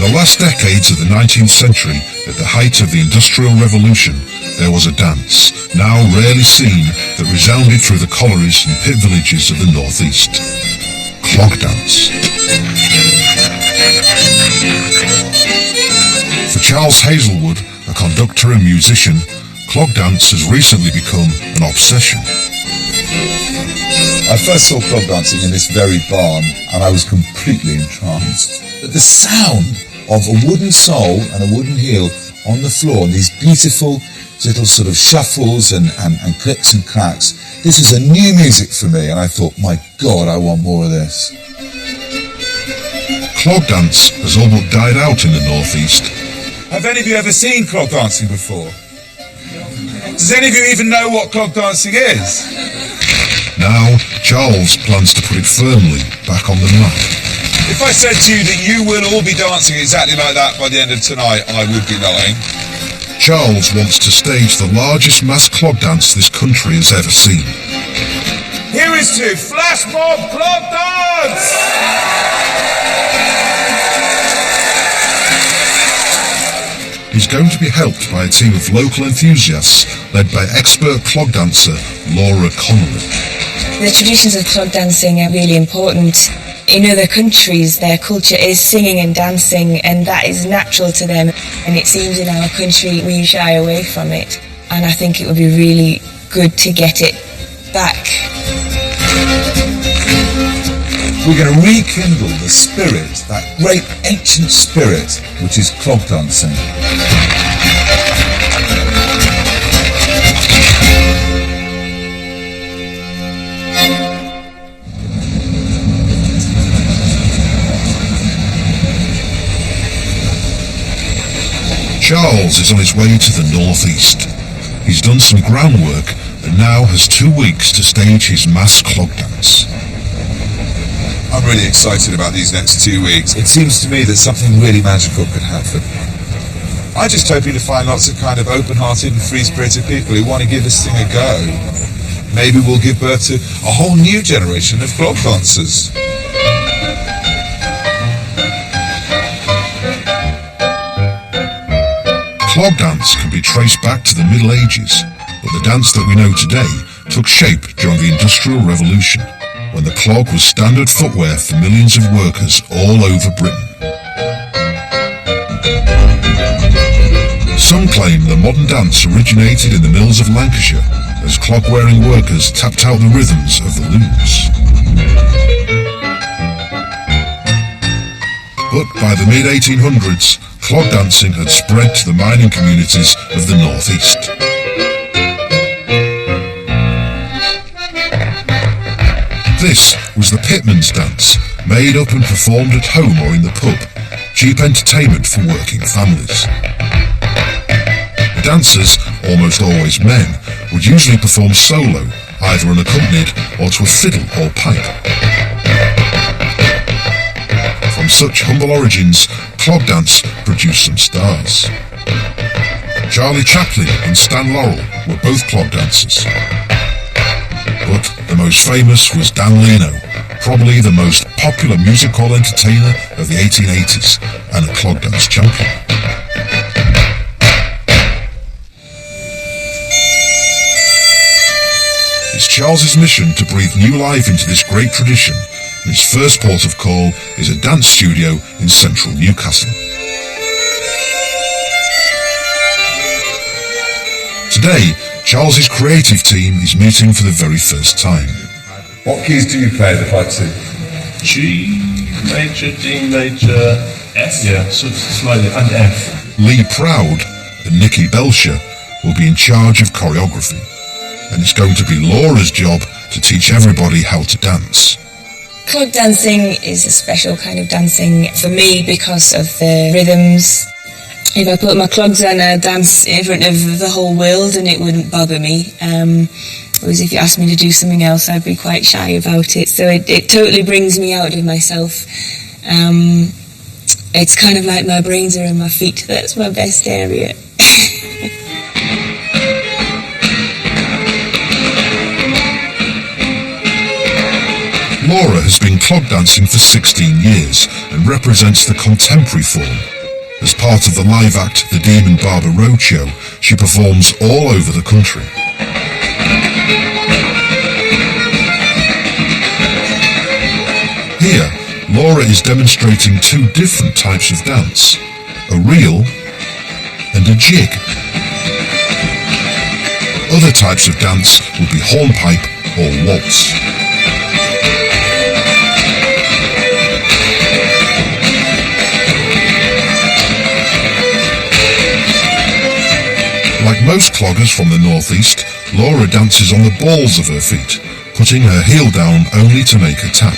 the last decades of the 19th century, at the height of the Industrial Revolution, there was a dance, now rarely seen, that resounded through the collieries and pit villages of the northeast. Clog dance. For Charles Hazelwood, a conductor and musician, clog dance has recently become an obsession. I first saw clog dancing in this very barn, and I was completely entranced. The sound of a wooden sole and a wooden heel on the floor, and these beautiful little sort of shuffles and clicks and clacks. This was a new music for me, and I thought, my God, I want more of this. Clog dance has all but died out in the northeast. Have any of you ever seen clog dancing before? Does any of you even know what clog dancing is? Now, Charles plans to put it firmly back on the map. If I said to you that you will all be dancing exactly like that by the end of tonight, I would be lying. Charles wants to stage the largest mass clog dance this country has ever seen. Here is to Flash Mob Clog Dance! He's going to be helped by a team of local enthusiasts led by expert clog dancer Laura Connolly. The traditions of clog dancing are really important. In other countries, their culture is singing and dancing, and that is natural to them. And it seems in our country we shy away from it. And I think it would be really good to get it back. We're going to rekindle the spirit, that great ancient spirit, which is clog dancing. Charles is on his way to the northeast. He's done some groundwork and now has 2 weeks to stage his mass clog dance. I'm really excited about these next 2 weeks. It seems to me that something really magical could happen. I'm just hoping to find lots of kind of open-hearted and free-spirited people who want to give this thing a go. Maybe we'll give birth to a whole new generation of clog dancers. Clog dance can be traced back to the Middle Ages, but the dance that we know today took shape during the Industrial Revolution, when the clog was standard footwear for millions of workers all over Britain. Some claim the modern dance originated in the mills of Lancashire, as clog-wearing workers tapped out the rhythms of the looms. But by the mid-1800s, clog dancing had spread to the mining communities of the northeast. This was the pitman's dance, made up and performed at home or in the pub, cheap entertainment for working families. The dancers, almost always men, would usually perform solo, either unaccompanied or to a fiddle or pipe. From such humble origins, clog dance produced some stars. Charlie Chaplin and Stan Laurel were both clog dancers. But the most famous was Dan Leno, probably the most popular music hall entertainer of the 1880s and a clog dance champion. It's Charles's mission to breathe new life into this great tradition. His first port of call is a dance studio in central Newcastle. Today, Charles's creative team is meeting for the very first time. What keys do you play the party? G major, D major, F, yeah, slightly, and F. Lee Proud and Nikki Belcher will be in charge of choreography, and it's going to be Laura's job to teach everybody how to dance. Clog dancing is a special kind of dancing for me because of the rhythms. If I put my clogs on, I'd dance in front of the whole world and it wouldn't bother me. Whereas if you asked me to do something else, I'd be quite shy about it. So it totally brings me out of myself. It's kind of like my brains are in my feet. That's my best area. Laura has been clog dancing for 16 years and represents the contemporary form. As part of the live act The Demon Barber Roadshow, she performs all over the country. Here, Laura is demonstrating two different types of dance, a reel and a jig. Other types of dance would be hornpipe or waltz. Like most cloggers from the northeast, Laura dances on the balls of her feet, putting her heel down only to make a tap.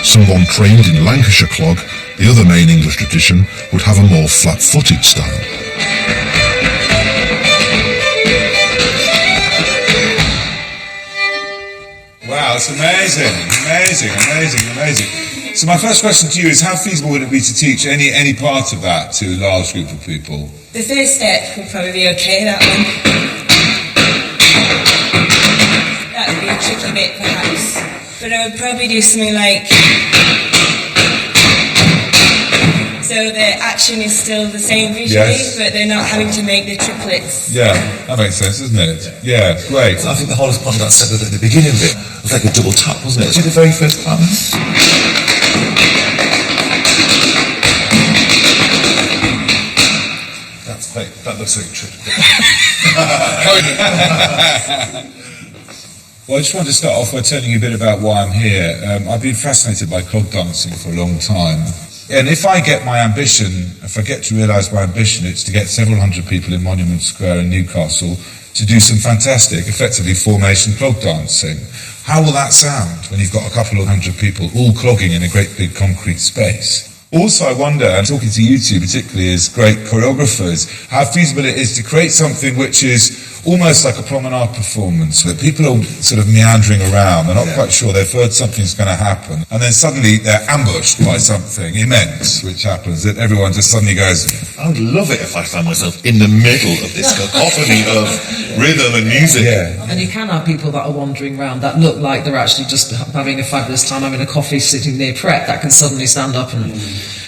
Someone trained in Lancashire clog, the other main English tradition, would have a more flat-footed style. Wow, it's amazing, amazing. So my first question to you is, how feasible would it be to teach any part of that to a large group of people? The first step would probably be okay, that one. That would be a tricky bit, perhaps. But I would probably do something like... So the action is still the same visually, yes, but they're not having to make the triplets. Yeah, that makes sense, doesn't it? Yeah, great. I think the whole part of that set at the beginning of it was like a double tap, wasn't it? See the very first part? That looks like a trick. Well, I just wanted to start off by telling you a bit about why I'm here. I've been fascinated by clog dancing for a long time. And if I get to realise my ambition, it's to get several hundred people in Monument Square in Newcastle to do some fantastic, effectively formation clog dancing. How will that sound when you've got a couple of hundred people all clogging in a great big concrete space? Also, I wonder, and talking to you two particularly as great choreographers, how feasible it is to create something which is almost like a promenade performance, where people are sort of meandering around, they're not quite sure, they've heard something's going to happen, and then suddenly they're ambushed by something immense which happens, that everyone just suddenly goes... I would love it if I found myself in the middle of this cacophony of rhythm and music. Yeah. And you can have people that are wandering around that look like they're actually just having a fabulous time, having a coffee, sitting near prep, that can suddenly stand up and...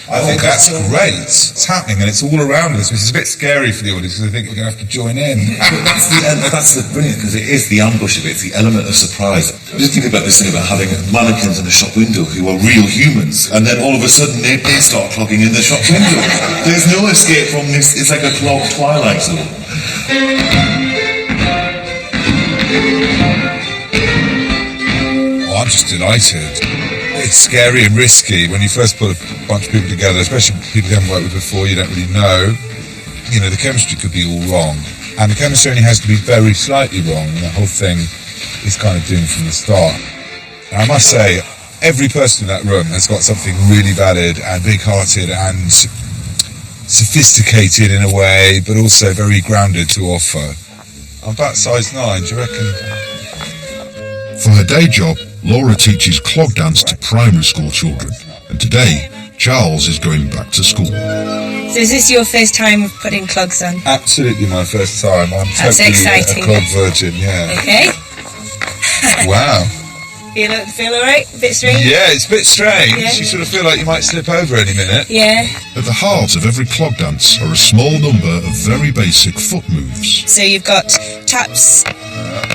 I think that's great. It's happening and it's all around us, which is a bit scary for the audience because I think we're going to have to join in. That's the brilliant, because it is the ambush of it, it's the element of surprise. I'm just thinking about this thing about having mannequins in the shop window who are real humans, and then all of a sudden they start clogging in the shop window. There's no escape from this. It's like a clog twilight zone. Oh, I'm just delighted. It's scary and risky when you first put a bunch of people together, especially people you haven't worked with before, you don't really know. You know, the chemistry could be all wrong. And the chemistry only has to be very slightly wrong, and the whole thing is kind of doomed from the start. And I must say, every person in that room has got something really valid and big-hearted and sophisticated in a way, but also very grounded to offer. I'm about size 9, do you reckon? For her day job, Laura teaches clog dance to primary school children, and today, Charles is going back to school. So is this your first time putting clogs on? Absolutely my first time. I'm That's totally exciting. a clog virgin, yeah. Okay. Wow. Feel alright? A bit strange? Yeah, it's a bit strange. Yeah. You sort of feel like you might slip over any minute. Yeah. At the heart of every clog dance are a small number of very basic foot moves. So you've got taps,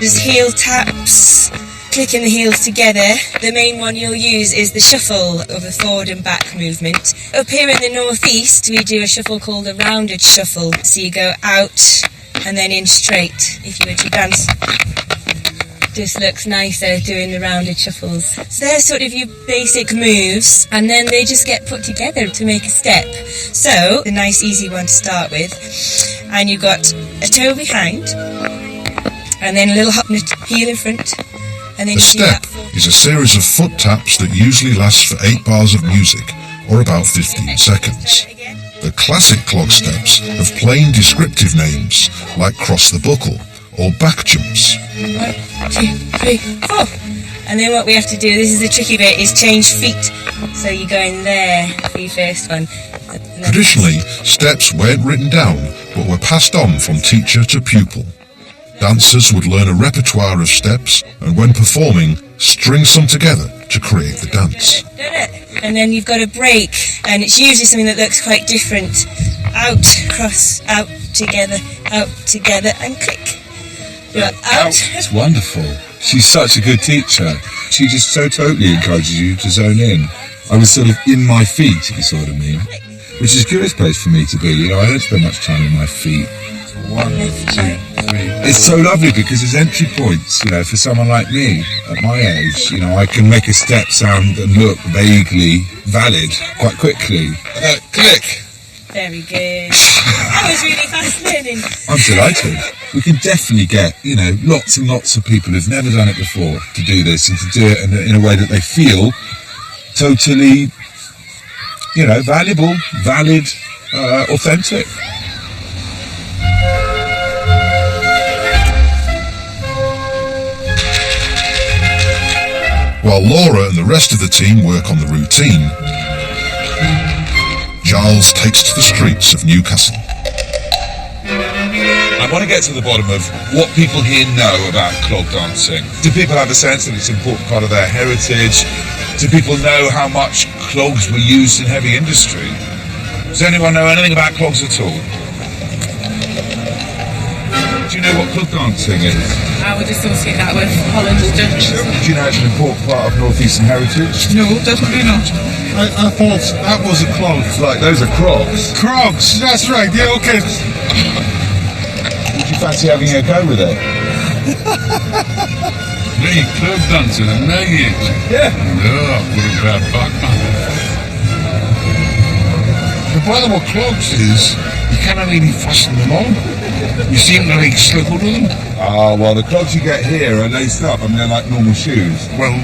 there's heel taps, clicking the heels together. The main one you'll use is the shuffle of a forward and back movement. Up here in the northeast, we do a shuffle called a rounded shuffle. So you go out and then in straight if you were to dance. Just looks nicer doing the rounded shuffles. So they're sort of your basic moves, and then they just get put together to make a step. So, the nice easy one to start with. And you've got a toe behind, and then a little hop and a heel in front. And then A step is a series of foot taps that usually lasts for 8 bars of music, or about 15 seconds. The classic clog steps have plain descriptive names, like cross the buckle, or back jumps. 1, 2, 3, 4. And then what we have to do, this is the tricky bit, is change feet. So you go in there for your first one. Traditionally, steps weren't written down, but were passed on from teacher to pupil. Dancers would learn a repertoire of steps, and when performing, string some together to create the dance. And then you've got a break, and it's usually something that looks quite different. Out, cross, out, together, and click. You're out. It's wonderful. She's such a good teacher. She just so totally encourages you to zone in. I was sort of in my feet, if you see what I mean. Which is a curious place for me to be. You know, I don't spend much time in my feet. 1, 2, 3. It's so lovely because there's entry points, you know, for someone like me at my age. You know, I can make a step sound and look vaguely valid quite quickly. Click. Very good. That was really fascinating. I'm delighted. We can definitely get, you know, lots and lots of people who've never done it before to do this and to do it in a way that they feel totally, you know, valuable, valid, authentic. While Laura and the rest of the team work on the routine, Giles takes to the streets of Newcastle. I want to get to the bottom of what people here know about clog dancing. Do people have a sense that it's an important part of their heritage? Do people know how much clogs were used in heavy industry? Does anyone know anything about clogs at all? Do you know what clog dancing is? I would associate that with Holland and Dutch. Do you know it's an important part of North Eastern heritage? No, definitely not. I thought that was a clog. It's like those are crocs. Crocs, that's right, yeah, okay. Would you fancy having a go with it? Me, club dancing and me. Yeah. No, what about Batman? The problem with clogs is you cannot really fasten them on. You seem to like slip under them. Ah, well, the clogs you get here are laced up. I mean, they're like normal shoes. Well,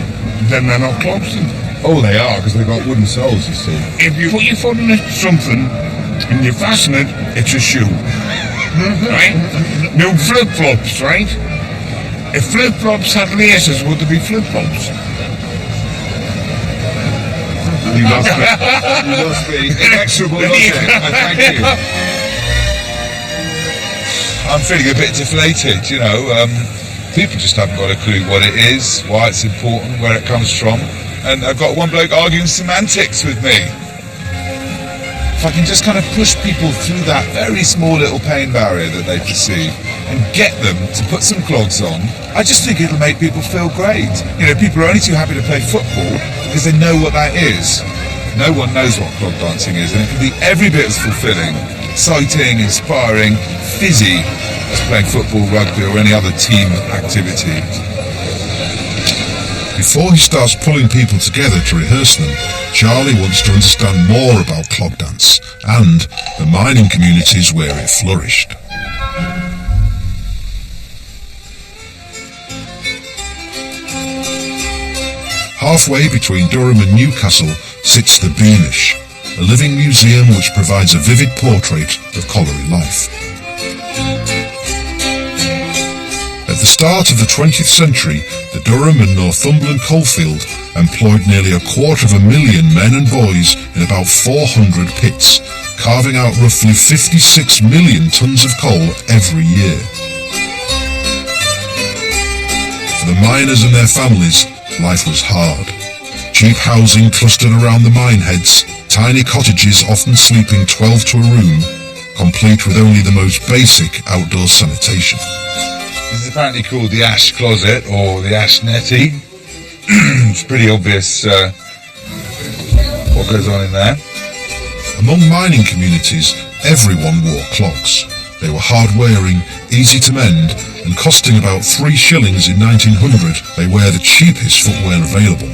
then they're not clogs then. Oh, they are, because they've got wooden soles, you see. If you put your foot in something and you fasten it, it's a shoe. Right? Now flip-flops, right? If flip-flops had laces, would there be flip-flops? You must be. You must be. Inexorable logic. Thank you. I'm feeling a bit deflated, you know. People just haven't got a clue what it is, why it's important, where it comes from. And I've got one bloke arguing semantics with me. If I can just kind of push people through that very small little pain barrier that they perceive and get them to put some clogs on, I just think it'll make people feel great. You know, people are only too happy to play football because they know what that is. No one knows what clog dancing is, and it can be every bit as fulfilling, exciting, inspiring, fizzy as playing football, rugby or any other team activity. Before he starts pulling people together to rehearse them, Charlie wants to understand more about clog dance and the mining communities where it flourished. Halfway between Durham and Newcastle sits the Beamish, a living museum which provides a vivid portrait of colliery life. At the start of the 20th century, the Durham and Northumberland coalfield employed nearly 250,000 men and boys in about 400 pits, carving out roughly 56 million tons of coal every year. For the miners and their families, life was hard. Cheap housing clustered around the mine heads, tiny cottages often sleeping 12 to a room, complete with only the most basic outdoor sanitation. This is apparently called the ash closet or the ash netty. It's pretty obvious what goes on in there. Among mining communities, everyone wore clogs. They were hard-wearing, easy to mend, and costing about 3 shillings in 1900, they were the cheapest footwear available.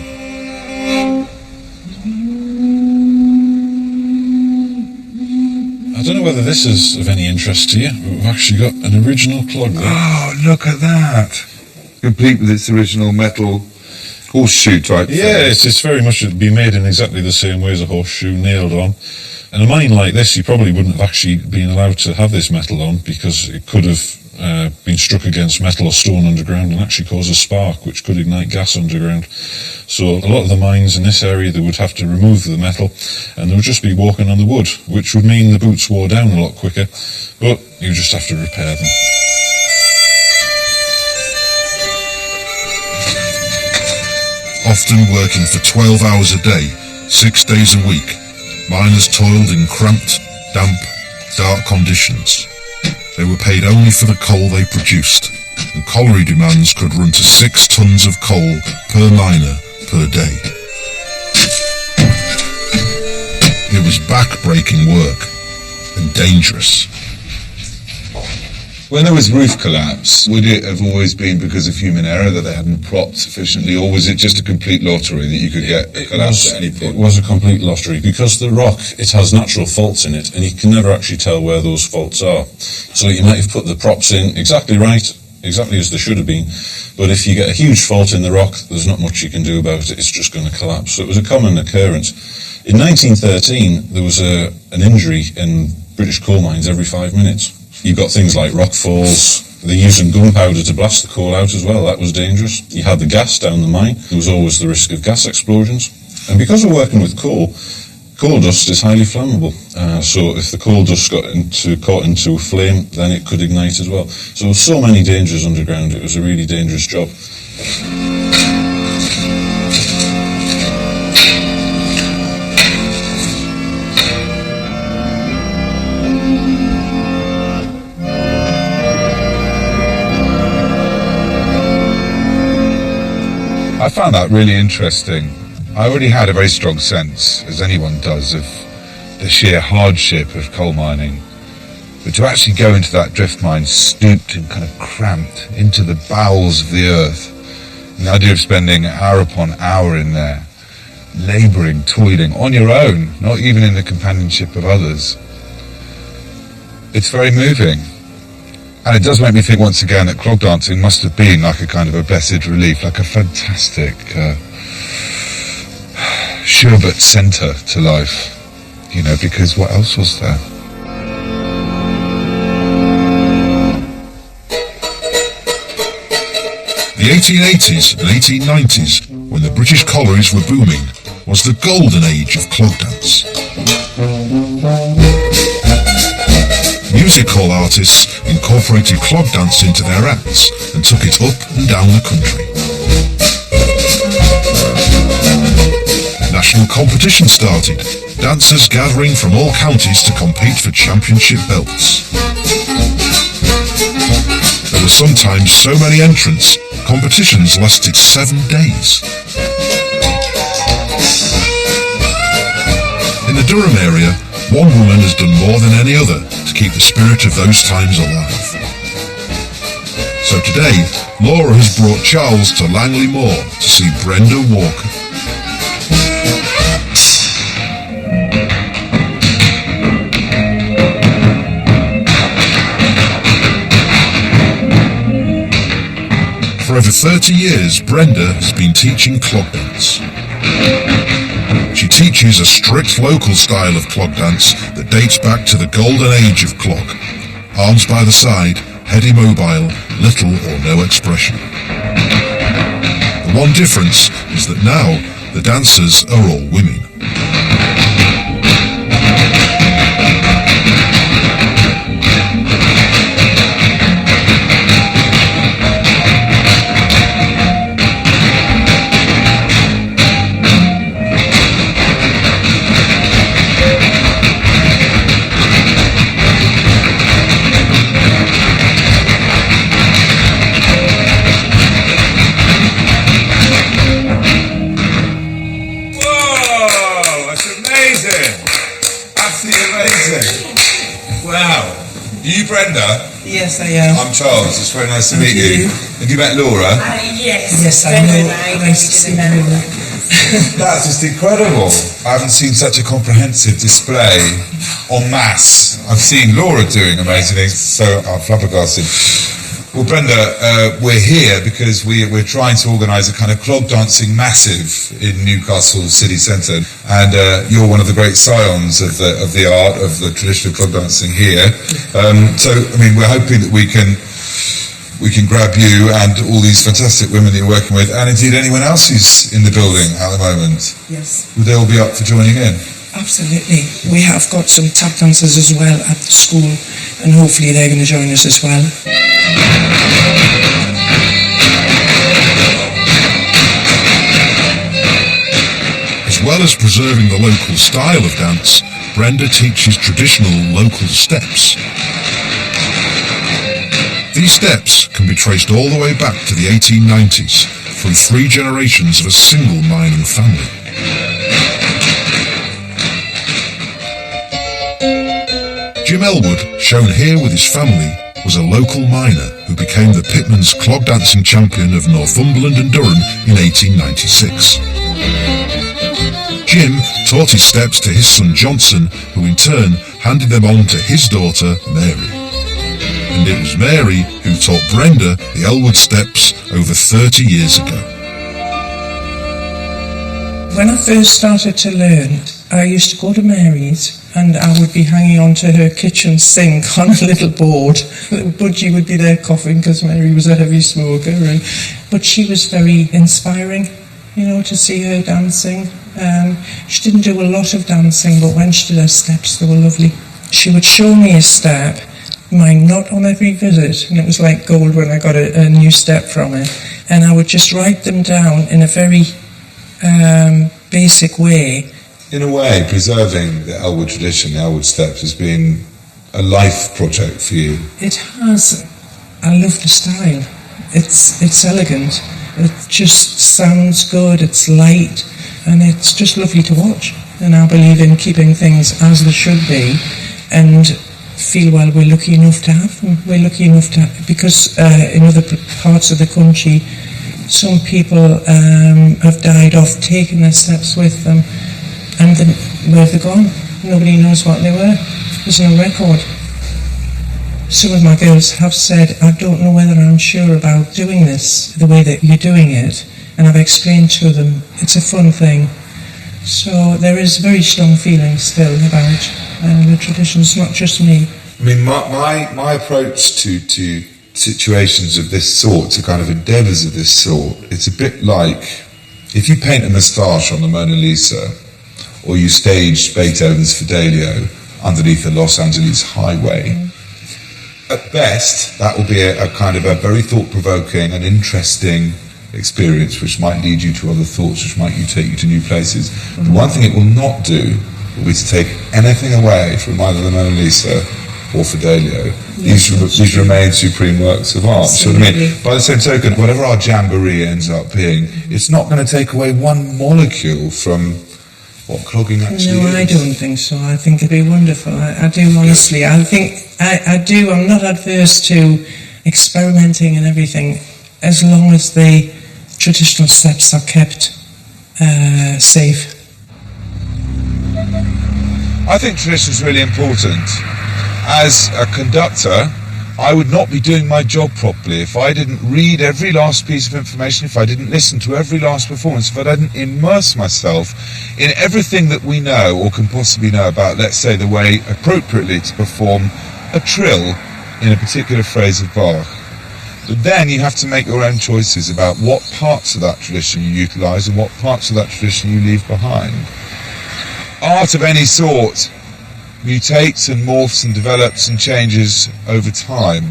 I don't know whether this is of any interest to you, but we've actually got an original clog there. Oh, look at that. Complete with its original metal horseshoe type thing. Yeah, it's very much it'd be made in exactly the same way as a horseshoe, nailed on. In a mine like this, you probably wouldn't have actually been allowed to have this metal on because it could have been struck against metal or stone underground and actually cause a spark which could ignite gas underground. So a lot of the mines in this area, they would have to remove the metal and they would just be walking on the wood, which would mean the boots wore down a lot quicker, but you just have to repair them. often working for 12 hours a day, 6 days a week. Miners toiled in cramped, damp, dark conditions. They were paid only for the coal they produced, and colliery demands could run to 6 tons of coal per miner per day. It was back-breaking work, and dangerous. When there was roof collapse, would it have always been because of human error that they hadn't propped sufficiently, or was it just a complete lottery that you could get a collapse at any point? It was a complete lottery because the rock, it has natural faults in it, and you can never actually tell where those faults are. So you might have put the props in exactly right, exactly as they should have been, but if you get a huge fault in the rock, there's not much you can do about it, it's just going to collapse. So it was a common occurrence. In 1913, there was an injury in British coal mines every 5 minutes. You've got things like rock falls. They're using gunpowder to blast the coal out as well. That was dangerous. You had the gas down the mine. There was always the risk of gas explosions. And because we're working with coal dust is highly flammable. So if the coal dust got caught into a flame, then it could ignite as well. So many dangers underground. It was a really dangerous job. I found that really interesting. I already had a very strong sense, as anyone does, of the sheer hardship of coal mining. But to actually go into that drift mine, stooped and kind of cramped into the bowels of the earth, and the idea of spending hour upon hour in there, labouring, toiling, on your own, not even in the companionship of others, it's very moving. And it does make me think once again that clog dancing must have been like a kind of a blessed relief, like a fantastic sherbet centre to life, you know, because what else was there? The 1880s and 1890s, when the British collieries were booming, was the golden age of clog dance. Music hall artists incorporated clog dance into their acts and took it up and down the country. National competition started, dancers gathering from all counties to compete for championship belts. There were sometimes so many entrants, competitions lasted 7 days. In the Durham area, one woman has done more than any other to keep the spirit of those times alive. So today, Laura has brought Charles to Langley Moor to see Brenda Walker. For over 30 years, Brenda has been teaching clog dance. She teaches a strict local style of clog dance that dates back to the golden age of clog. Arms by the side, head immobile, little or no expression. The one difference is that now the dancers are all women. Brenda? Yes, I am. I'm Charles. It's very nice to meet you. Have you met Laura? Yes. Yes, I know. Nice to see you. That's just incredible. I haven't seen such a comprehensive display en masse. I've seen Laura doing amazing things, so I'm flabbergasted. Well, Brenda, we're here because we're trying to organise a kind of clog dancing massive in Newcastle city centre, and you're one of the great scions of the art of the traditional clog dancing here. So, I mean, we're hoping that we can grab you and all these fantastic women that you're working with, and indeed anyone else who's in the building at the moment. Yes. Would they all be up for joining in? Absolutely. We have got some tap dancers as well at the school, and hopefully they're going to join us as well. As well as preserving the local style of dance, Brenda teaches traditional local steps. These steps can be traced all the way back to the 1890s, from 3 generations of a single mining family. Jim Elwood, shown here with his family, was a local miner who became the Pitman's clog dancing champion of Northumberland and Durham in 1896. Jim taught his steps to his son Johnson, who in turn handed them on to his daughter Mary. And it was Mary who taught Brenda the Elwood steps over 30 years ago. When I first started to learn, I used to go to Mary's and I would be hanging on to her kitchen sink on a little board. Budgie would be there coughing because Mary was a heavy smoker. But she was very inspiring, you know, to see her dancing. She didn't do a lot of dancing, but when she did her steps, they were lovely. She would show me a step, mine not on every visit, and it was like gold when I got a new step from her. And I would just write them down in a very basic way. In a way, preserving the Elwood tradition, the Elwood steps, has been a life project for you. It has. I love the style. It's elegant. It just sounds good. It's light, and it's just lovely to watch. And I believe in keeping things as they should be, and feel, well, we're lucky enough to have them. We're lucky enough to, because in other parts of the country, some people have died off taking their steps with them, and then where have they gone? Nobody knows what they were. There's no record. Some of my girls have said, I don't know whether I'm sure about doing this the way that you're doing it, and I've explained to them it's a fun thing. So there is very strong feeling still about the traditions, not just me. I mean, my approach to situations of this sort, to kind of endeavours of this sort, it's a bit like if you paint a moustache on the Mona Lisa, or you stage Beethoven's Fidelio underneath the Los Angeles highway. At best, that will be a kind of a very thought-provoking and interesting experience, which might lead you to other thoughts, which might take you to new places. The one thing it will not do will be to take anything away from either the Mona Lisa or Fidelio. These remain supreme works of art. So, I mean, by the same token, whatever our jamboree ends up being, it's not going to take away one molecule from what clogging actually is. No, I don't think so. I think it'd be wonderful. I do, honestly. I think I do. I'm not adverse to experimenting and everything, as long as the traditional steps are kept safe. I think tradition is really important. As a conductor, I would not be doing my job properly if I didn't read every last piece of information, if I didn't listen to every last performance, if I didn't immerse myself in everything that we know or can possibly know about, let's say, the way appropriately to perform a trill in a particular phrase of Bach. But then you have to make your own choices about what parts of that tradition you utilise and what parts of that tradition you leave behind. Art of any sort mutates and morphs and develops and changes over time.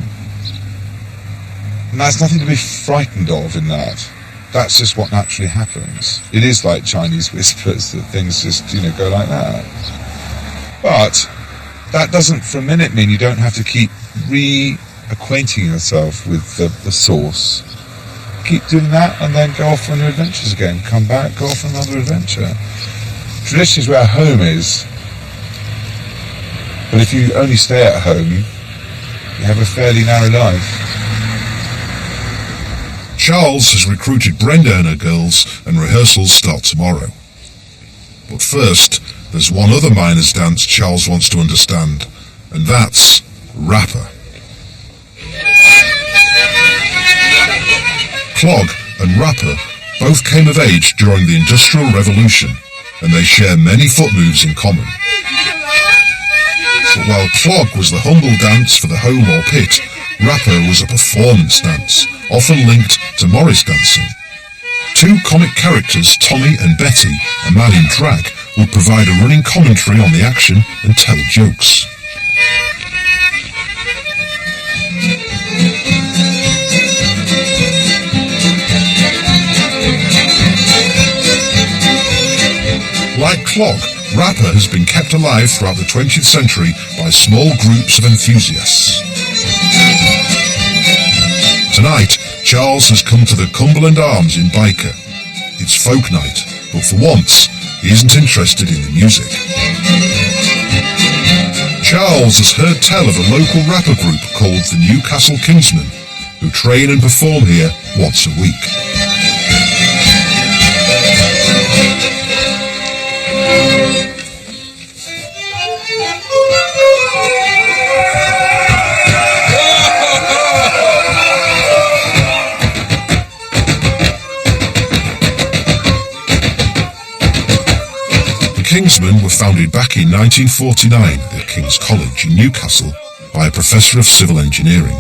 And there's nothing to be frightened of in that. That's just what naturally happens. It is like Chinese whispers, that things just, go like that. But that doesn't for a minute mean you don't have to keep reacquainting yourself with the source. Keep doing that and then go off on your adventures again. Come back, go off on another adventure. Tradition is where home is. But if you only stay at home, you have a fairly narrow life. Charles has recruited Brenda and her girls, and rehearsals start tomorrow. But first, there's one other miner's dance Charles wants to understand, and that's rapper. Clog and rapper both came of age during the Industrial Revolution, and they share many foot moves in common. But while clog was the humble dance for the home or pit, rapper was a performance dance, often linked to Morris dancing. Two comic characters, Tommy and Betty, a man in drag, would provide a running commentary on the action and tell jokes. Like Clog, Rapper has been kept alive throughout the 20th century by small groups of enthusiasts. Tonight, Charles has come to the Cumberland Arms in Byker. It's folk night, but for once, he isn't interested in the music. Charles has heard tell of a local rapper group called the Newcastle Kingsmen, who train and perform here once a week. The Kingsmen were founded back in 1949 at King's College in Newcastle by a professor of civil engineering.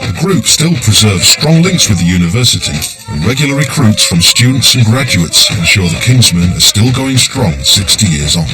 The group still preserves strong links with the university, and regular recruits from students and graduates ensure the Kingsmen are still going strong 60 years on.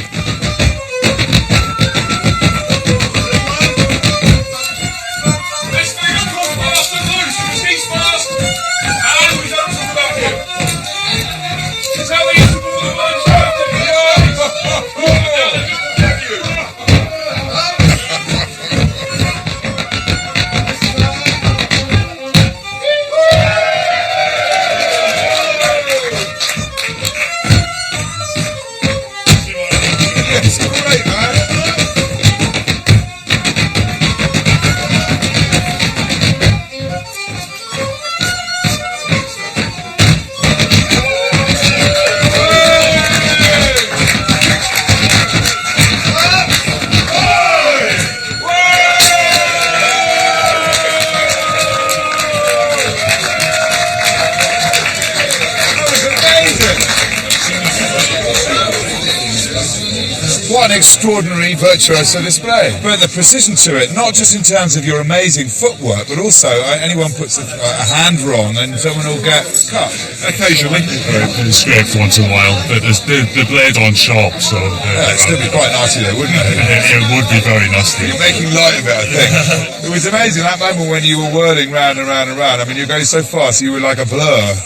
What an extraordinary virtuoso display. But the precision to it, not just in terms of your amazing footwork, but also anyone puts a hand wrong and someone will get cut. Occasionally. It's great for once in a while, but the blade on sharp, so... it'd still be quite nasty though, wouldn't it? It would be very nasty. You're making light of it, I think. It was amazing, that moment when you were whirling round and round and round. I mean, you're going so fast, you were like a blur.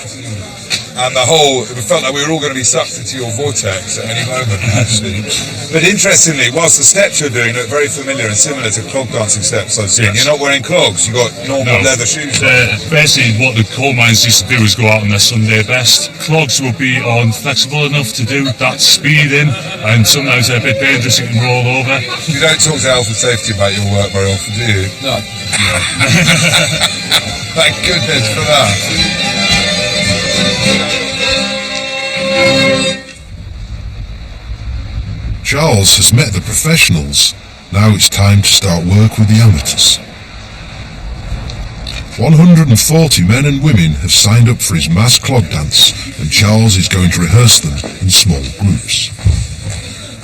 And it felt like we were all going to be sucked into your vortex at any moment, actually. But interestingly, whilst the steps you're doing look very familiar and similar to clog dancing steps I've seen, you're not wearing clogs, you've got normal leather shoes on. Basically, what the coal mines used to do is go out on their Sunday best. Clogs will be on flexible enough to do that speeding, and sometimes they're a bit dangerous, you can roll over. You don't talk to health and safety about your work very often, do you? No. Thank goodness for that. Charles has met the professionals. Now it's time to start work with the amateurs. 140 men and women have signed up for his mass clog dance, and Charles is going to rehearse them in small groups.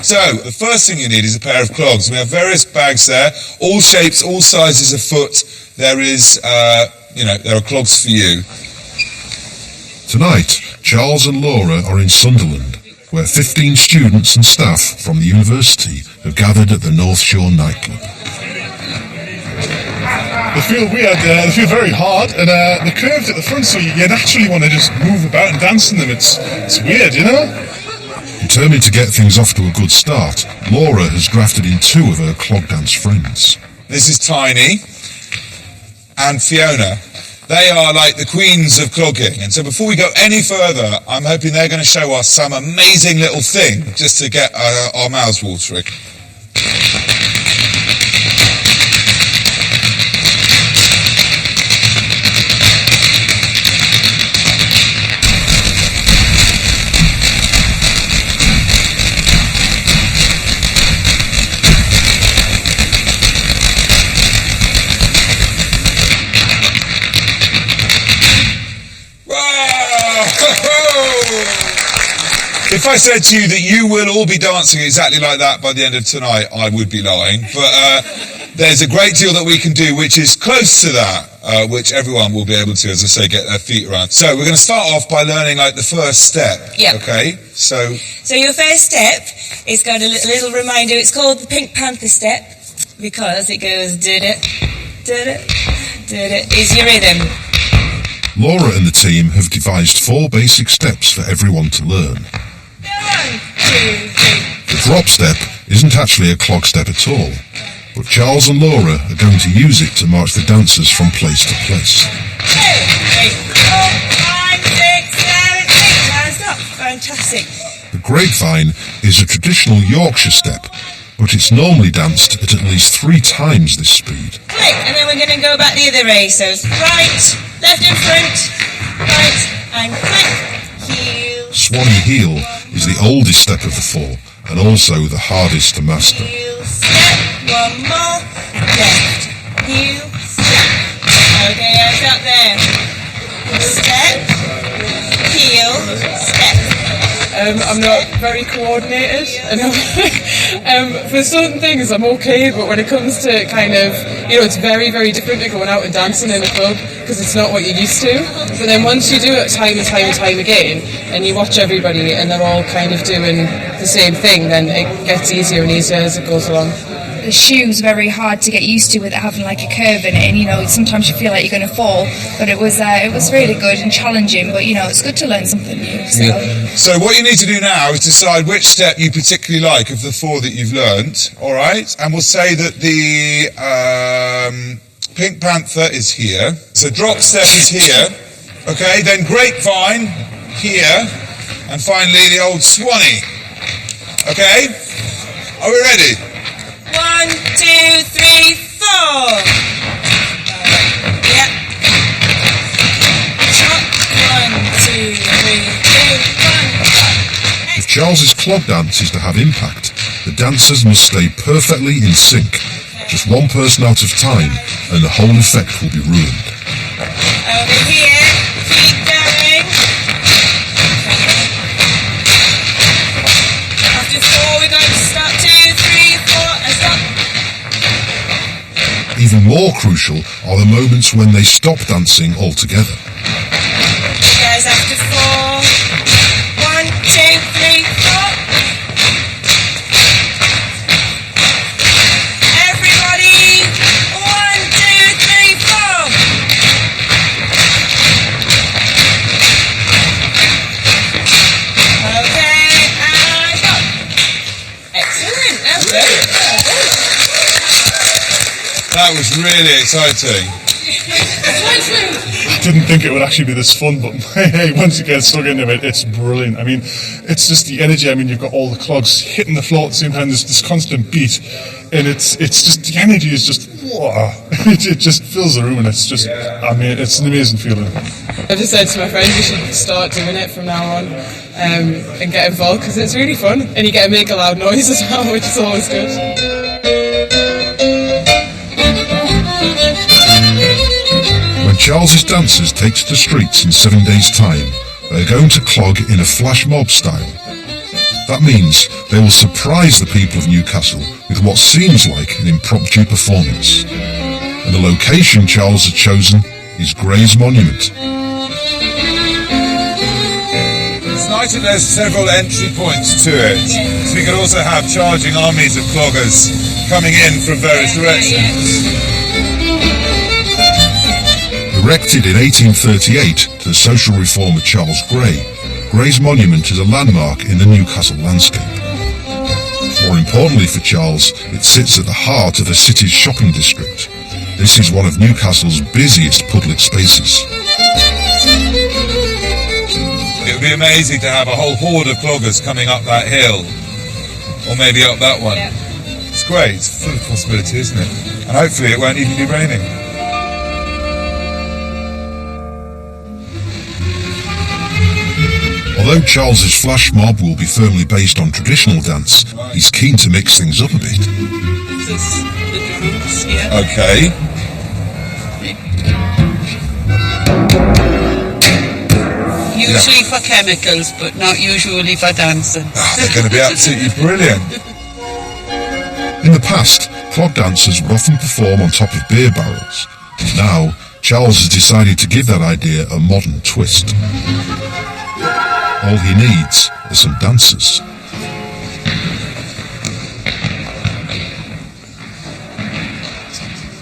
So, the first thing you need is a pair of clogs. We have various bags there, all shapes, all sizes of foot. There is, there are clogs for you. Tonight, Charles and Laura are in Sunderland, where 15 students and staff from the university have gathered at the North Shore nightclub. They feel weird, they feel very hard, and they're curved at the front, so you naturally want to just move about and dance in them. It's weird, you know? Determined to get things off to a good start, Laura has drafted in two of her clog dance friends. This is Tiny and Fiona. They are like the queens of clogging, and so before we go any further, I'm hoping they're going to show us some amazing little thing just to get our mouths watering. If I said to you that you will all be dancing exactly like that by the end of tonight, I would be lying. But there's a great deal that we can do which is close to that, which everyone will be able to, as I say, get their feet around. So we're going to start off by learning like the first step. Yeah. Okay? So your first step is got a little reminder. It's called the Pink Panther step because it goes did it, is your rhythm. Laura and the team have devised 4 basic steps for everyone to learn. 1, 2, 3. The drop step isn't actually a clog step at all, but Charles and Laura are going to use it to march the dancers from place to place. 2, 3, 4, 5, 6, 7, 8. Now stop. Fantastic. The grapevine is a traditional Yorkshire step, but it's normally danced at least 3 times this speed. Click, and then we're going to go back the other way. So right, left in front, right, and click, heel, Swanee heel is the oldest step of the 4, and also the hardest to master. heel, step, one more, left, heel, step. Okay, I've got there. Step, heel, step. I'm not very coordinated, and for certain things I'm okay, but when it comes to kind of, it's very, very different to going out and dancing in a club, because it's not what you're used to. But then once you do it time and time and time again, and you watch everybody and they're all kind of doing the same thing, then it gets easier and easier as it goes along. The shoe's very hard to get used to with it having like a curve in it, and sometimes you feel like you're going to fall, but it was really good and challenging, but it's good to learn something new. So. Yeah. So what you need to do now is decide which step you particularly like of the 4 that you've learnt, alright? And we'll say that the Pink Panther is here, so drop step is here, okay, then grapevine here, and finally the old Swanee, okay? Are we ready? 1, 2, 3, 4. Yep. Chop. 1, 2, 3, 2, 1. If Charles's clog dance is to have impact, the dancers must stay perfectly in sync. Just one person out of time, and the whole effect will be ruined. Over here, keep going. After 4, we're going to stop. 2, 3, 4, and stop. Even more crucial are the moments when they stop dancing altogether. Guys, after 4. 1, 2, 3, 4. Everybody. 1, 2, 3, 4. Okay, and go. Excellent. That's good. That was really exciting. Didn't think it would actually be this fun, but hey, once you get stuck into it, it's brilliant. I mean, it's just the energy. I mean, you've got all the clogs hitting the floor at the same time. There's this constant beat, and it's just the energy is just wow. It just fills the room, and it's just it's an amazing feeling. I just said to my friend, we should start doing it from now on, and get involved, because it's really fun, and you get to make a loud noise as well, which is always good. When Charles's dancers take to the streets in 7 days' time, they're going to clog in a flash mob style. That means they will surprise the people of Newcastle with what seems like an impromptu performance. And the location Charles has chosen is Gray's Monument. It's nice that there's several entry points to it, so we could also have charging armies of cloggers coming in from various directions. Erected in 1838 to the social reformer Charles Gray, Gray's Monument is a landmark in the Newcastle landscape. More importantly for Charles, it sits at the heart of the city's shopping district. This is one of Newcastle's busiest public spaces. It would be amazing to have a whole horde of cloggers coming up that hill, or maybe up that one. Yeah. It's great, it's full of possibility, isn't it? And hopefully it won't even be raining. Although Charles's flash mob will be firmly based on traditional dance, he's keen to mix things up a bit. This is the drums, yeah. Okay. Usually for chemicals, but not usually for dancing. They're going to be absolutely brilliant. In the past, clog dancers would often perform on top of beer barrels. Now, Charles has decided to give that idea a modern twist. All he needs are some dancers.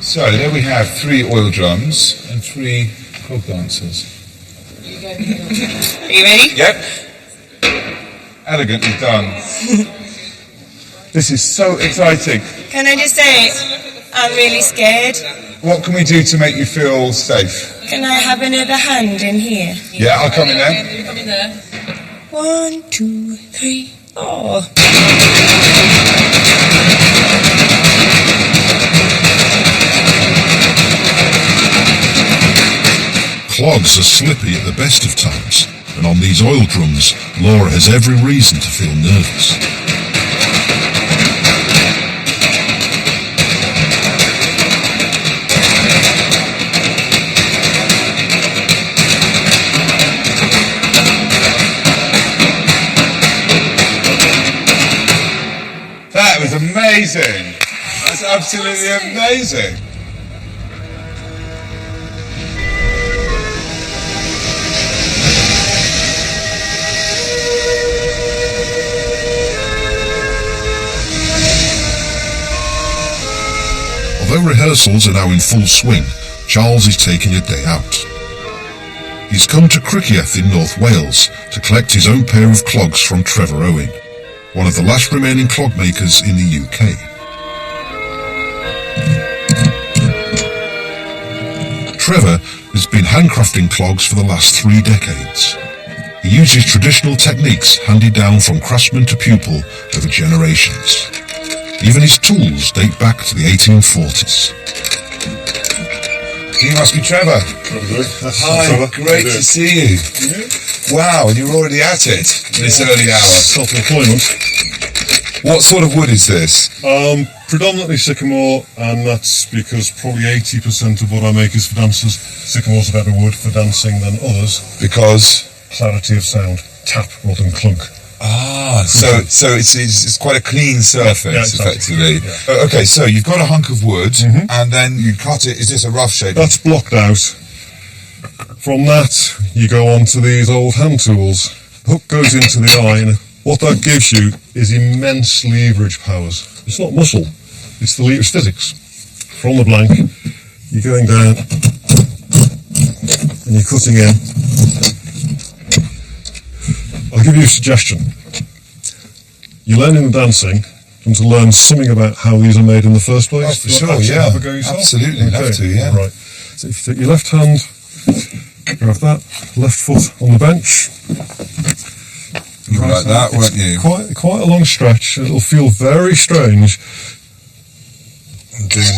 So there we have 3 oil drums and 3 clog dancers. Are you ready? Yep. Elegantly done. This is so exciting. Can I just say, I'm really scared. What can we do to make you feel safe? Can I have another hand in here? Yeah, I'll come in there. You come in there. 1, 2, 3. Oh. Clogs are slippy at the best of times, and on these oil drums, Laura has every reason to feel nervous. That was amazing. That's absolutely amazing. Although rehearsals are now in full swing, Charles is taking a day out. He's come to Criccieth in North Wales to collect his own pair of clogs from Trevor Owen, one of the last remaining clog makers in the UK. Trevor has been handcrafting clogs for the last 3 decades. He uses traditional techniques handed down from craftsman to pupil over generations. Even his tools date back to the 1840s. You must be Trevor. Hi, Trevor. great to see you. Wow, and you're already at it this early hour. Self-employment. What sort of wood is this? Predominantly sycamore, and that's because probably 80% of what I make is for dancers. Sycamore's a better wood for dancing than others. Because? Clarity of sound. Tap rather than clunk. Ah, so it's quite a clean surface, Yeah, exactly. effectively. Yeah. Okay, so you've got a hunk of wood, and then you cut it. Is this a rough shape? That's blocked out. From that, you go on to these old hand tools. The hook goes into the eye, and what that gives you is immense leverage powers. It's not muscle, it's it's physics. From the blank, you're going down, and you're cutting in. I'll give you a suggestion. You're learning the dancing, and to learn something about how these are made in the first place. Oh, for sure, yeah. Have a go yourself? Absolutely, love to, yeah. Right. So if you take your left hand, grab that, left foot on the bench. You were like that, weren't you? Quite a long stretch. It'll feel very strange. I'm doing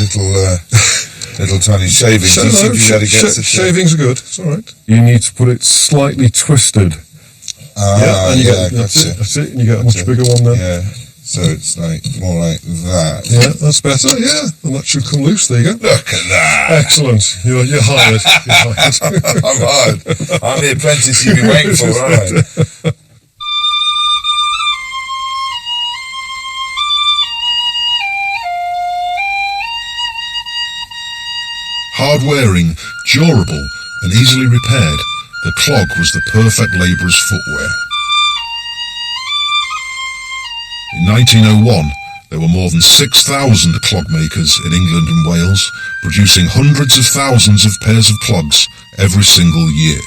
little tiny shavings. Shavings are good. It's all right. You need to put it slightly twisted. Gotcha. That's it. And you get a much bigger one then. Yeah. So it's like more like that. Yeah, that's better. Yeah, and that should come loose. There you go. Look at that. Excellent. You're hired. You're hired. I'm hired. I'm the apprentice you've been waiting for, aren't I? Hard-wearing, durable and easily repaired, the clog was the perfect labourer's footwear. In 1901, there were more than 6,000 clog makers in England and Wales, producing hundreds of thousands of pairs of clogs every single year.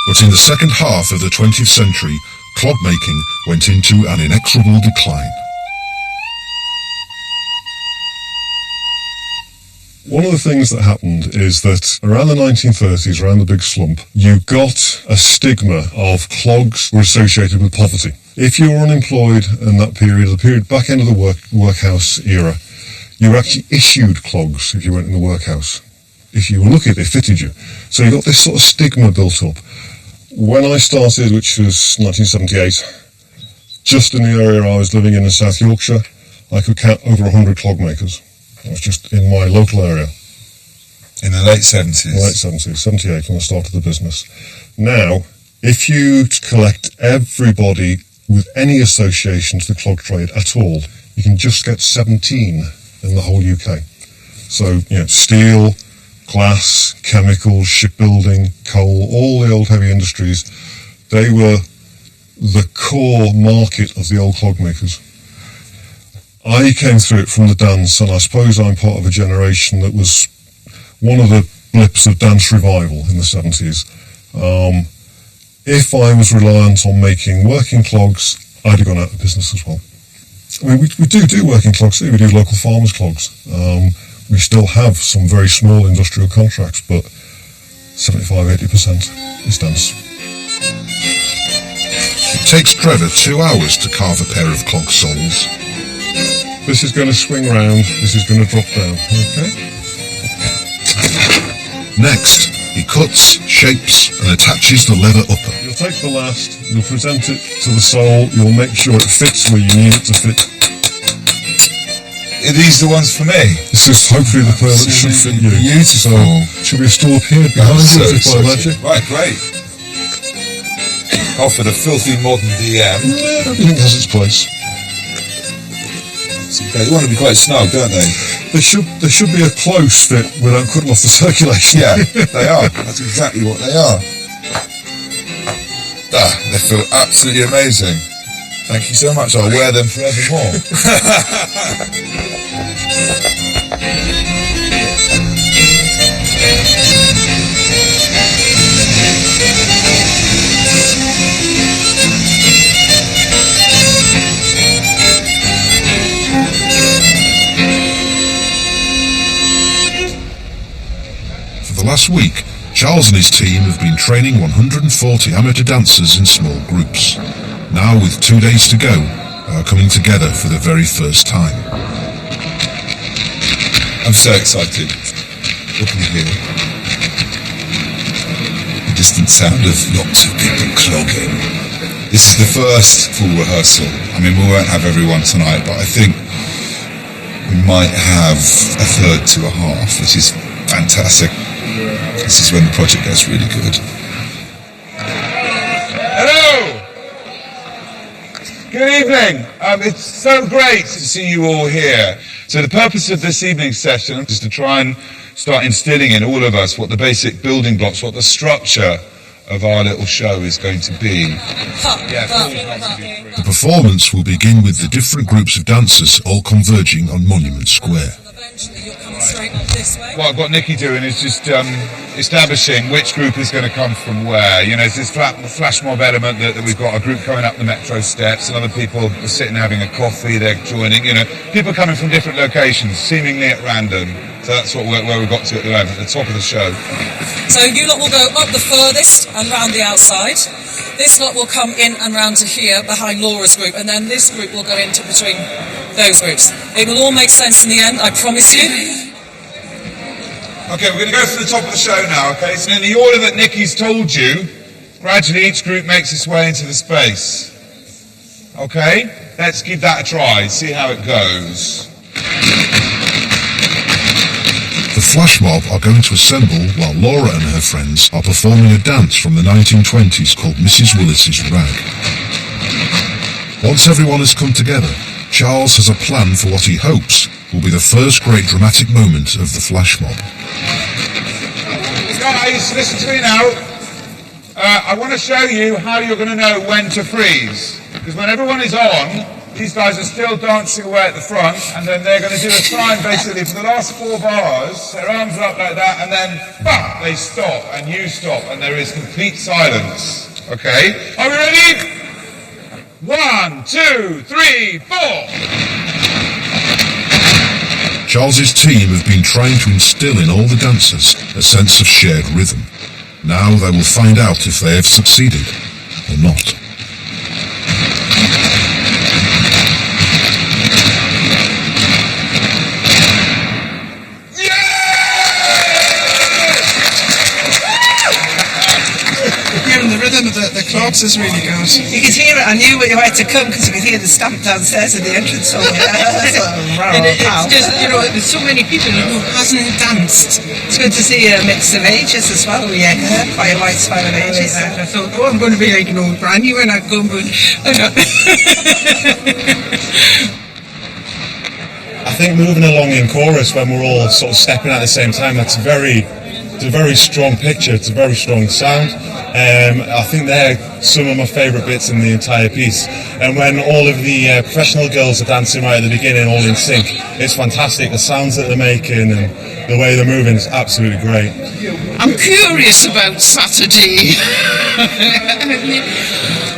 But in the second half of the 20th century, clog making went into an inexorable decline. One of the things that happened is that around the 1930s, around the big slump, you got a stigma of clogs were associated with poverty. If you were unemployed in that period, the period back end of the workhouse era, you were actually issued clogs if you went in the workhouse. If you were lucky, they fitted you. So you got this sort of stigma built up. When I started, which was 1978, just in the area I was living in South Yorkshire, I could count over 100 clog makers. I was just in my local area. In the late 70s? Late 70s, 78 when I started the business. Now, if you collect everybody with any association to the clog trade at all, you can just get 17 in the whole UK. So, steel, glass, chemicals, shipbuilding, coal, all the old heavy industries, they were the core market of the old clog makers. I came through it from the dance, and I suppose I'm part of a generation that was one of the blips of dance revival in the 70s. If I was reliant on making working clogs, I'd have gone out of business as well. I mean, we do working clogs too. We do local farmers' clogs. We still have some very small industrial contracts, but 75-80% is dance. It takes Trevor 2 hours to carve a pair of clog soles. This is going to swing round, this is going to drop down, okay? Next, he cuts, shapes and attaches the leather upper. You'll take the last, you'll present it to the sole, you'll make sure it fits where you need it to fit. Are these the ones for me? This is hopefully the pair that should fit you. Beautiful. So, should we store up here behind you as if by magic? Right, great. Offered a filthy modern DM. Everything has its place. They want to be quite snug, don't they? They should be a close fit without cutting off the circulation. Yeah, they are. That's exactly what they are. They feel absolutely amazing. Thank you so much. I'll wear them forevermore. For the last week, Charles and his team have been training 140 amateur dancers in small groups. Now, with 2 days to go, they are coming together for the very first time. I'm so excited. What can you hear? The distant sound of lots of people clogging. This is the first full rehearsal. I mean, we won't have everyone tonight, but I think we might have a third to a half, which is fantastic. This is when the project gets really good. Hello! Good evening. It's so great to see you all here. So the purpose of this evening's session is to try and start instilling in all of us what the basic building blocks, what the structure of our little show is going to be. The performance will begin with the different groups of dancers all converging on Monument Square. What I've got Nikki doing is just establishing which group is going to come from where. You know, it's this flash mob element that we've got a group coming up the metro steps and other people are sitting having a coffee, they're joining, you know, people coming from different locations, seemingly at random. So that's where we've got to at the moment, at the top of the show. So you lot will go up the furthest and round the outside. This lot will come in and round to here behind Laura's group, and then this group will go into between those groups. It will all make sense in the end, I promise you. Okay, we're going to go to the top of the show now, okay? So in the order that Nikki's told you, gradually each group makes its way into the space. Okay? Let's give that a try, see how it goes. The flash mob are going to assemble while Laura and her friends are performing a dance from the 1920s called Mrs. Willis's Rag. Once everyone has come together, Charles has a plan for what he hopes will be the first great dramatic moment of the flash mob. Guys, listen to me now. I want to show you how you're going to know when to freeze. Because when everyone is on, these guys are still dancing away at the front, and then they're going to do a sign basically for the last 4 bars. Their arms are up like that, and then bah, they stop, and you stop, and there is complete silence. Okay? Are we ready? 1, 2, 3, 4. Charles's team have been trying to instill in all the dancers a sense of shared rhythm. Now they will find out if they have succeeded or not. Hearing the rhythm of the clogs is really good. You could hear it. I knew you had to come because you could hear the stamp downstairs in the entrance hall. And it's just, you know, there's so many people who hasn't danced. It's good to see a mix of ages as well. Yeah, quite a wide span of ages. I thought, oh, I'm going to be like an old granny when I go, but I think moving along in chorus when we're all sort of stepping at the same time, it's a very strong picture, it's a very strong sound. I think they're some of my favourite bits in the entire piece. And when all of the professional girls are dancing right at the beginning, all in sync, it's fantastic. The sounds that they're making and the way they're moving is absolutely great. I'm curious about Saturday.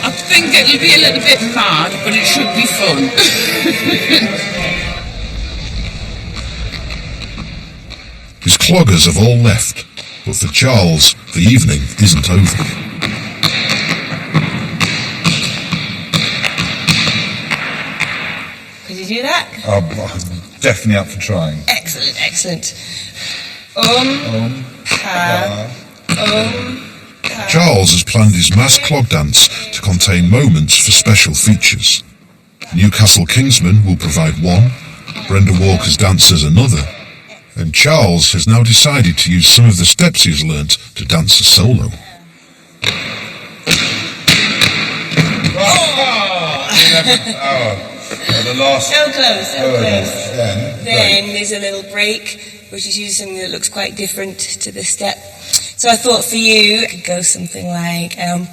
I think it'll be a little bit mad, but it should be fun. His cloggers have all left, but for Charles, the evening isn't over. Could you do that? I'm definitely up for trying. Excellent, excellent. Charles has planned his mass clog dance to contain moments for special features. Newcastle Kingsmen will provide one, Brenda Walker's dancers another, and Charles has now decided to use some of the steps he's learnt to dance a solo. The last. So close, so close. Then there's a little break, which is usually something that looks quite different to the step. So I thought for you, it could go something like, No,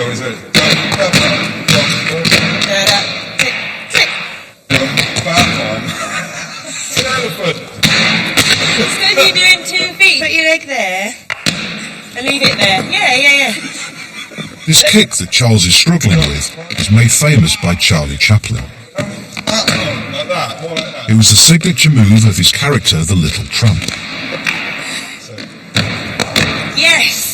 is it? Instead of you doing 2 feet, put your leg there and leave it there. Yeah. This kick that Charles is struggling with was made famous by Charlie Chaplin. It was the signature move of his character, the Little Tramp. Yes.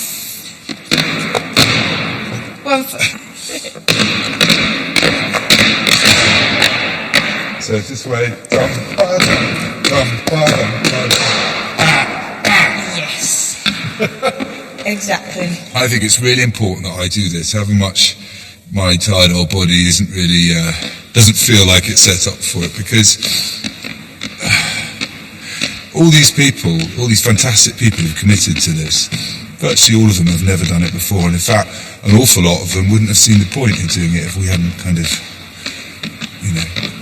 So it's this way. Yes. Exactly. I think it's really important that I do this. However much my tired old body isn't really, doesn't feel like it's set up for it, because all these people, all these fantastic people who've committed to this, virtually all of them have never done it before, and in fact, an awful lot of them wouldn't have seen the point in doing it if we hadn't kind of,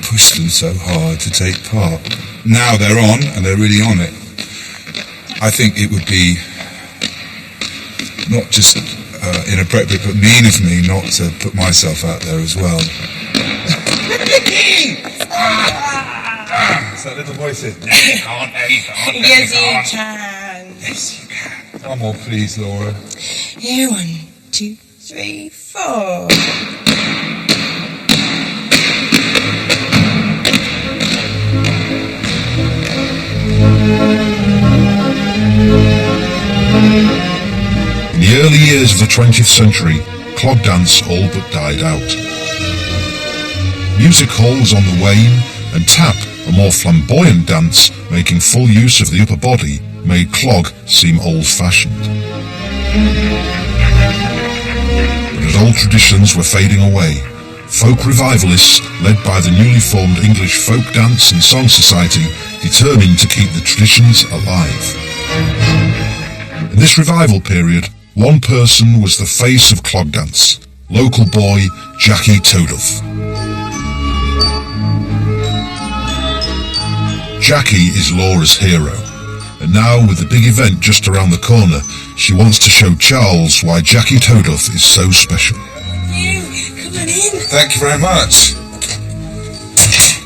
pushed them so hard to take part. Now they're on, and they're really on it. I think it would be not just inappropriate, but mean of me not to put myself out there as well. It's that little voice says, no, you can't, no, you can't. Yes, you can. Yes, you can. One more, please, Laura. Here, 1, 2, 3, 4. In the early years of the 20th century, clog dance all but died out. Music hall was on the wane, and tap, a more flamboyant dance making full use of the upper body, made clog seem old-fashioned. But as old traditions were fading away, folk revivalists, led by the newly formed English Folk Dance and Song Society, determined to keep the traditions alive. In this revival period, one person was the face of clog dance, local boy Jackie Toduff. Jackie is Laura's hero, and now with the big event just around the corner, she wants to show Charles why Jackie Toduff is so special. Come on in. Thank you very much.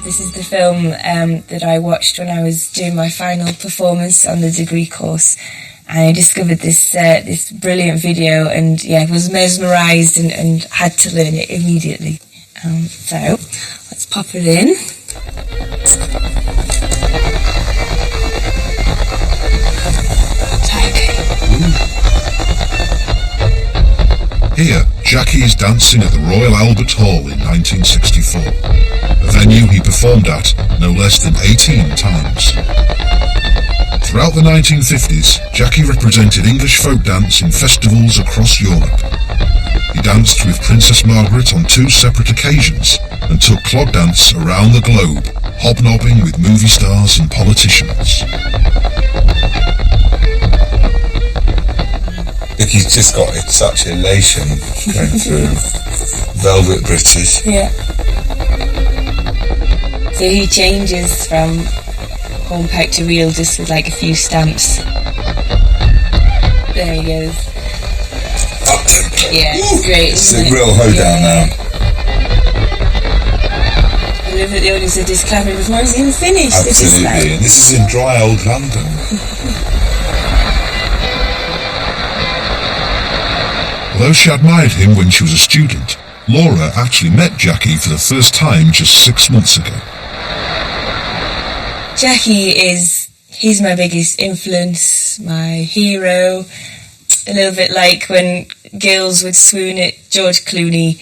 This is the film that I watched when I was doing my final performance on the degree course. I discovered this this brilliant video and was mesmerised and had to learn it immediately. So let's pop it in. Here, Jackie is dancing at the Royal Albert Hall in 1964, a venue he performed at no less than 18 times. Throughout the 1950s, Jackie represented English folk dance in festivals across Europe. He danced with Princess Margaret on 2 separate occasions and took clog dance around the globe, hobnobbing with movie stars and politicians. He's just got such elation going through velvet British. Yeah. So he changes from home pector reel just with like a few stamps. There he goes. Up tempo. Yeah, it's great. It's a real hoedown now. I love that the audience are just clapping before it's even finished. Absolutely. And this is in dry old London. Although she admired him when she was a student, Laura actually met Jackie for the first time just 6 months ago. Jackie he's my biggest influence, my hero. A little bit like when girls would swoon at George Clooney,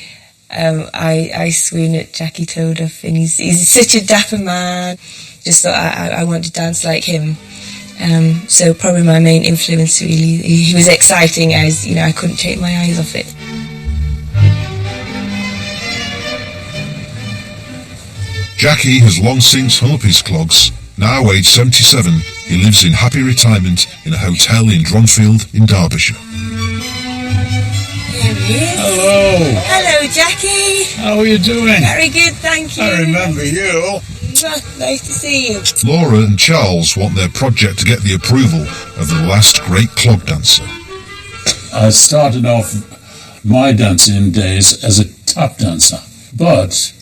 I swoon at Jackie Toduff, and he's such a dapper man. Just thought I want to dance like him. So probably my main influence, really. He was exciting as, I couldn't take my eyes off it. Jackie has long since hung up his clogs. Now aged 77, he lives in happy retirement in a hotel in Dronfield in Derbyshire. Here he is. Hello. Hello, Jackie. How are you doing? Very good, thank you. I remember you. Nice to see you. Laura and Charles want their project to get the approval of the last great clog dancer. I started off my dancing days as a tap dancer, but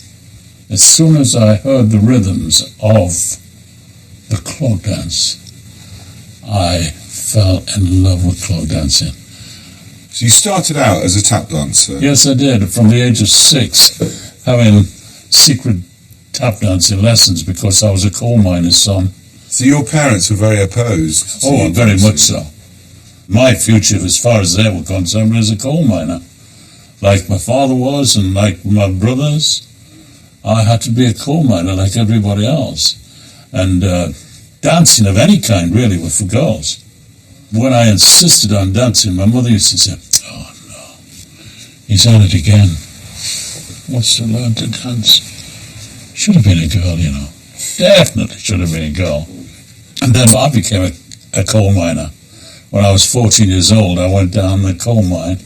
as soon as I heard the rhythms of the clog dance, I fell in love with clog dancing. So you started out as a tap dancer? Yes, I did, from the age of 6, having secret tap dancing lessons because I was a coal miner's son. So your parents were very opposed? Oh, very much so. My future, as far as they were concerned, was a coal miner. Like my father was, and like my brothers, I had to be a coal miner like everybody else. And dancing of any kind, really, was for girls. When I insisted on dancing, my mother used to say, "Oh, no, he's at it again. Wants to learn to dance. Should have been a girl, Definitely should have been a girl." And then I became a coal miner. When I was 14 years old, I went down the coal mine,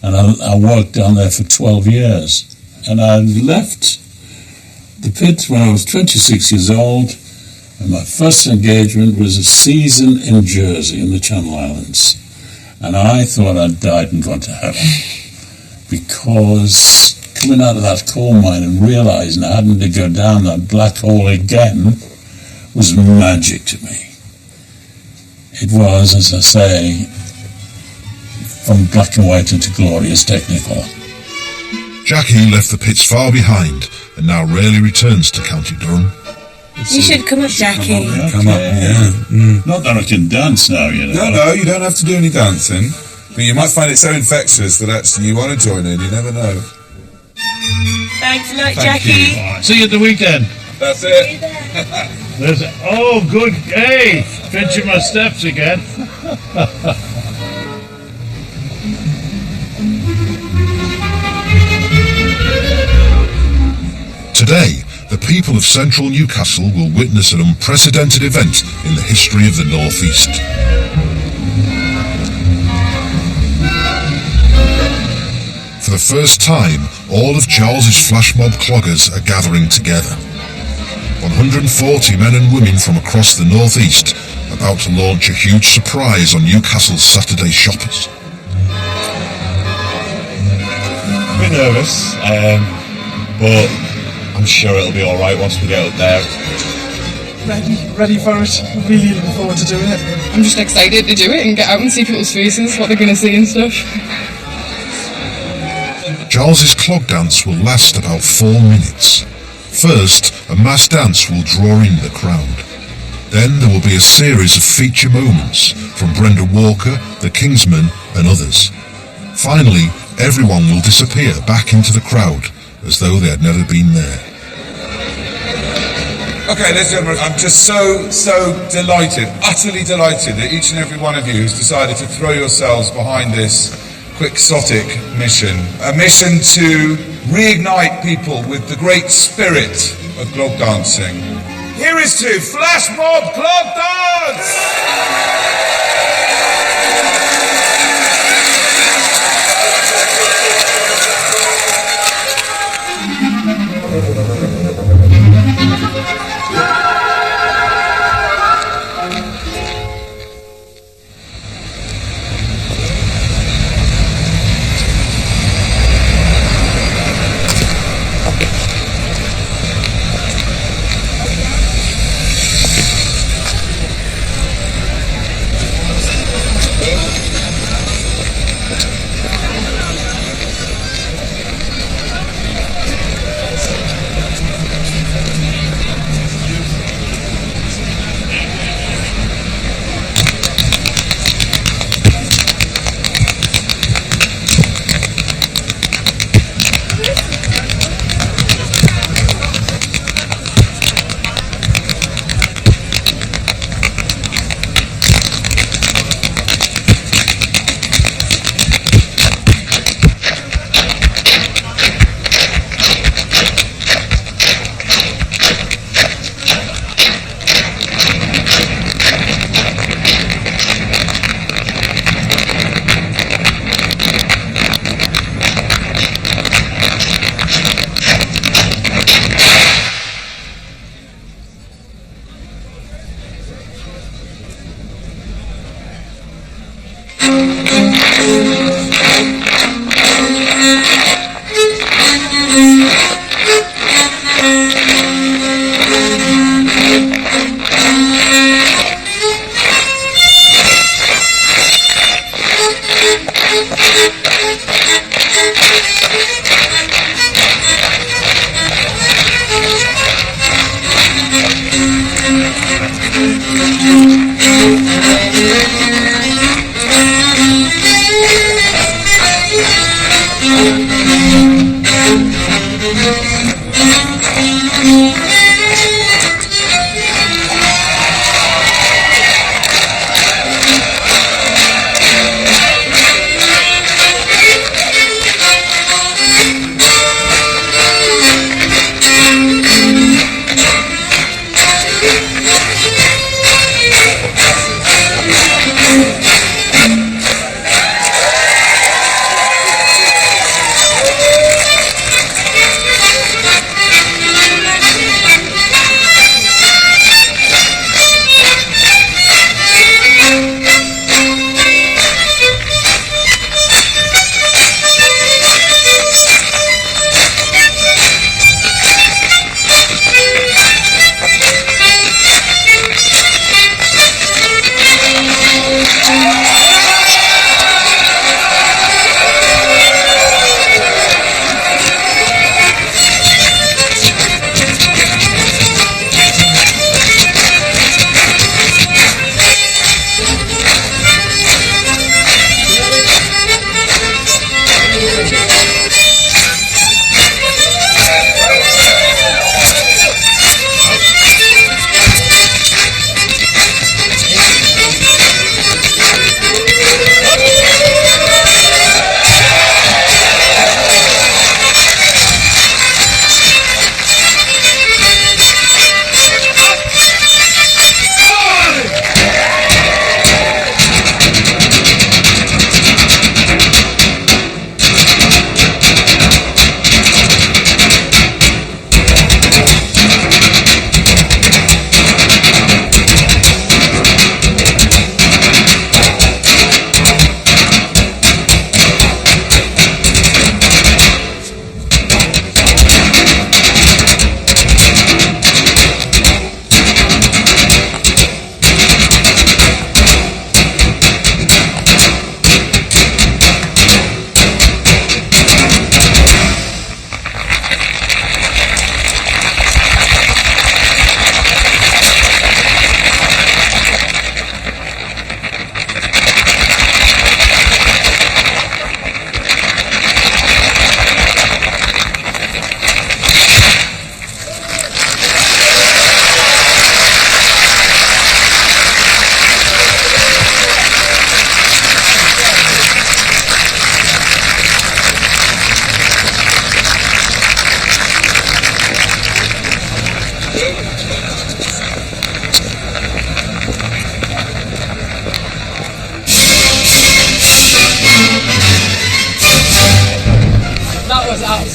and I worked down there for 12 years. And I left the pit when I was 26 years old, and my first engagement was a season in Jersey, in the Channel Islands. And I thought I'd died and gone to heaven. Because coming out of that coal mine and realising I hadn't to go down that black hole again was magic to me. It was, as I say, from black and white into glorious technicolor. Jackie left the pits far behind and now rarely returns to County Durham. You should come up, Jackie. Come up, yeah. Not that I can dance now, No, you don't have to do any dancing. But you might find it so infectious that actually you want to join in, you never know. Thanks a lot, Thank Jackie. you. See you at the weekend. That's it. Oh, good. Hey, pinching my steps again. Today, the people of central Newcastle will witness an unprecedented event in the history of the North East. For the first time, all of Charles's flash mob cloggers are gathering together. 140 men and women from across the North East about to launch a huge surprise on Newcastle's Saturday shoppers. A bit nervous, but I'm sure it'll be alright once we get up there. Ready for it. Really looking forward to doing it. I'm just excited to do it and get out and see people's faces, what they're going to see and stuff. Charles's clog dance will last about 4 minutes. First, a mass dance will draw in the crowd. Then there will be a series of feature moments from Brenda Walker, the Kingsmen and others. Finally, everyone will disappear back into the crowd as though they had never been there. Okay, ladies and gentlemen, I'm just so delighted, utterly delighted that each and every one of you has decided to throw yourselves behind this quixotic mission. A mission to reignite people with the great spirit of clog dancing. Here is to Flash Mob Clog Dance!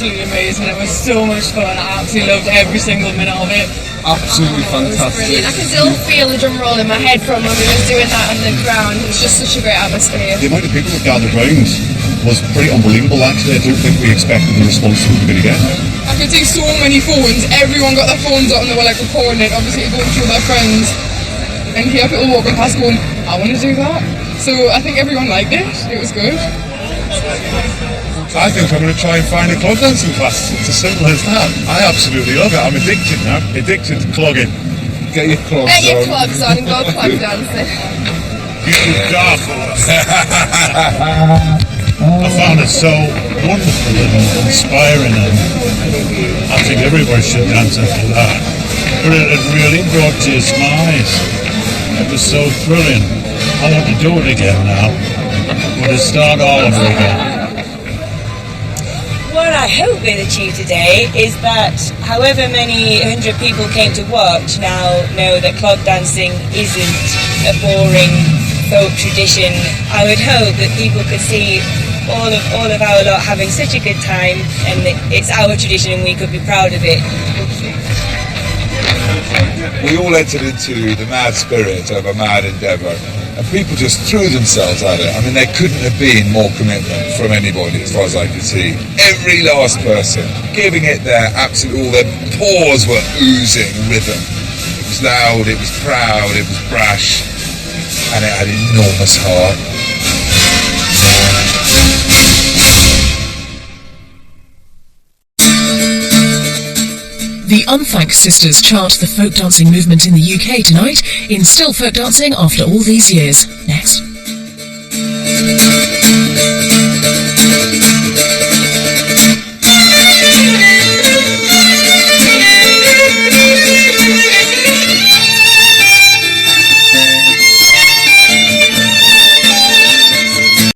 absolutely amazing. It was so much fun. I absolutely loved every single minute of it. Absolutely fantastic. Brilliant. I can still feel the drum roll in my head from when we were doing that on the ground. It was just such a great atmosphere. The amount of people that gathered round was pretty unbelievable, actually. I don't think we expected the response we were going to get. I could see so many phones. Everyone got their phones out and they were like recording it, obviously going through their friends. And here people walking past going, I want to do that. So I think everyone liked it. It was good. I think I'm going to try and find a clog dancing class. It's as simple as that. I absolutely love it. I'm addicted now. Addicted to clogging. Get your clogs on. Get your clogs on and go clog dancing. You dark horse. I found it so wonderful and inspiring, and I think everybody should dance after that. But it really brought tears to my eyes. It was so thrilling. I want to do it again now. I want to start all over again. What I hope we'll achieve today is that however many 100 people came to watch now know that clog dancing isn't a boring folk tradition. I would hope that people could see all of our lot having such a good time, and it's our tradition and we could be proud of it. We all entered into the mad spirit of a mad endeavour, and people just threw themselves at it. I mean, there couldn't have been more commitment from anybody as far as I could see. Every last person giving it their absolute, all their pores were oozing rhythm. It was loud, it was proud, it was brash, and it had enormous heart. The Unthanked Sisters chart the folk dancing movement in the UK tonight in Still Folk Dancing After All These Years. Next.